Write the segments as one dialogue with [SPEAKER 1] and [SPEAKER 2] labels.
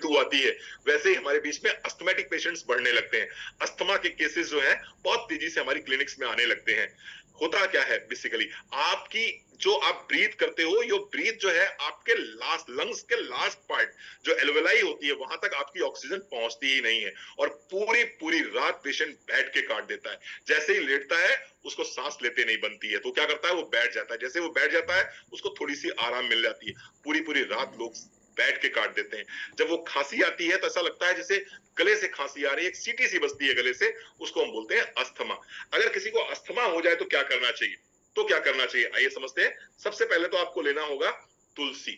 [SPEAKER 1] ऋतु आती है वैसे ही हमारे बीच में अस्थमैटिक पेशेंट्स बढ़ने लगते हैं। अस्थमा के केसेस जो है बहुत तेजी से हमारी क्लिनिक्स में आने लगते हैं। होता क्या है बेसिकली, आपकी जो आप ब्रीथ करते हो, यो ब्रीथ जो है आपके लास्ट लंग्स के लास्ट पार्ट जो एल्वेलाई होती है वहां तक आपकी ऑक्सीजन पहुंचती ही नहीं है और पूरी पूरी रात पेशेंट बैठ के काट देता है। जैसे ही लेटता है उसको सांस लेते नहीं बनती है, तो क्या करता है वो बैठ जाता है। जैसे वो बैठ जाता है उसको थोड़ी सी आराम मिल जाती है। पूरी पूरी रात लोग बैठ के काट देते हैं। जब वो खांसी आती है तो ऐसा लगता है जैसे गले से खांसी आ रही है, एक सीटी सी बजती है गले से, उसको हम बोलते हैं अस्थमा। अगर किसी को अस्थमा हो जाए तो क्या करना चाहिए, तो क्या करना चाहिए आइए समझते हैं। सबसे पहले तो आपको लेना होगा तुलसी।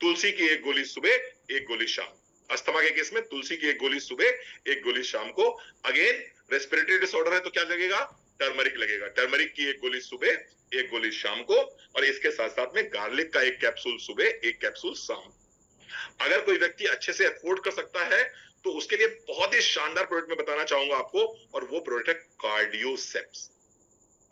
[SPEAKER 1] तुलसी की एक गोली सुबह एक गोली शाम। अस्थमा के केस में तुलसी की एक गोली सुबह एक गोली शाम को। अगेन रेस्पिरेटरी डिसऑर्डर है तो क्या लगेगा, टर्मरिक लगेगा। टर्मरिक की एक गोली सुबह एक गोली शाम को और इसके साथ साथ में गार्लिक का एक कैप्सूल सुबह एक कैप्सूल शाम। अगर कोई व्यक्ति अच्छे से अफोर्ड कर सकता है तो उसके लिए बहुत ही शानदार प्रोडक्ट मैं बताना चाहूंगा आपको और वो प्रोडक्ट है cordyceps.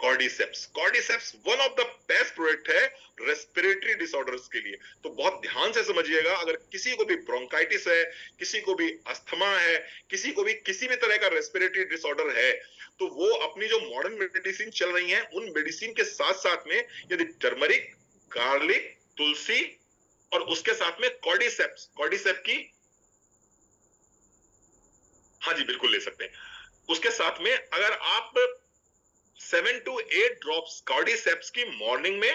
[SPEAKER 1] Cordyceps, cordyceps one of the best product है रेस्पिरेटरी डिसऑर्डर्स के लिए। तो बहुत ध्यान से समझिएगा, अगर किसी को भी ब्रोंकाइटिस है, किसी को भी अस्थमा है, किसी को भी किसी भी तरह का रेस्पिरेटरी डिसऑर्डर है, तो वो अपनी जो मॉडर्न मेडिसिन चल रही है उन मेडिसिन के साथ साथ में यदि टर्मरिक, गार्लिक, तुलसी और उसके साथ में कॉर्डिसेप्स, कॉर्डिसेप की हाँ जी बिल्कुल ले सकते हैं। उसके साथ में अगर आप 7 to 8 ड्रॉप्स कॉर्डिसेप्स की मॉर्निंग में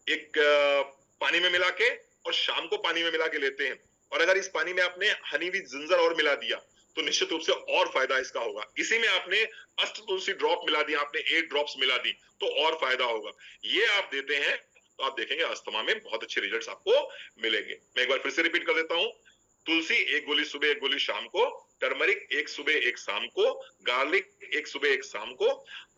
[SPEAKER 1] एक पानी में मिला के और शाम को पानी में मिला के लेते हैं, और अगर इस पानी में आपने हनी विद जिंजर और मिला दिया तो निश्चित रूप से और फायदा इसका होगा। इसी में आपने अष्ट तुलसी ड्रॉप मिला दिया, आपने 8 ड्रॉप्स मिला दी तो और फायदा होगा। ये आप देते हैं तो आप देखेंगे अस्थमा में बहुत अच्छे रिजल्ट्स आपको मिलेंगे। मैं एक बार फिर से रिपीट कर देता हूं, तुलसी एक गोली सुबह एक गोली शाम को, टर्मरिक एक सुबह एक शाम को, गार्लिक एक सुबह एक शाम को,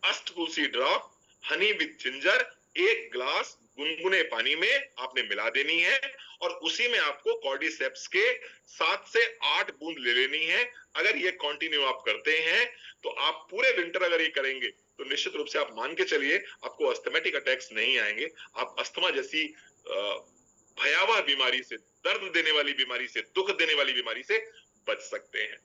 [SPEAKER 1] अष्ट तुलसी ड्रॉप हनी विद जिंजर एक ग्लास गुनगुने पानी में आपने मिला देनी है और उसी में आपको कॉर्डिसेप्स के 7 से 8 बूंद ले लेनी है। अगर ये कंटिन्यू आप करते हैं तो आप पूरे विंटर अगर ये करेंगे तो निश्चित रूप से आप मान के चलिए आपको अस्थमेटिक अटैक्स नहीं आएंगे। आप अस्थमा जैसी भयावह बीमारी से, दर्द देने वाली बीमारी से, दुख देने वाली बीमारी से बच सकते हैं।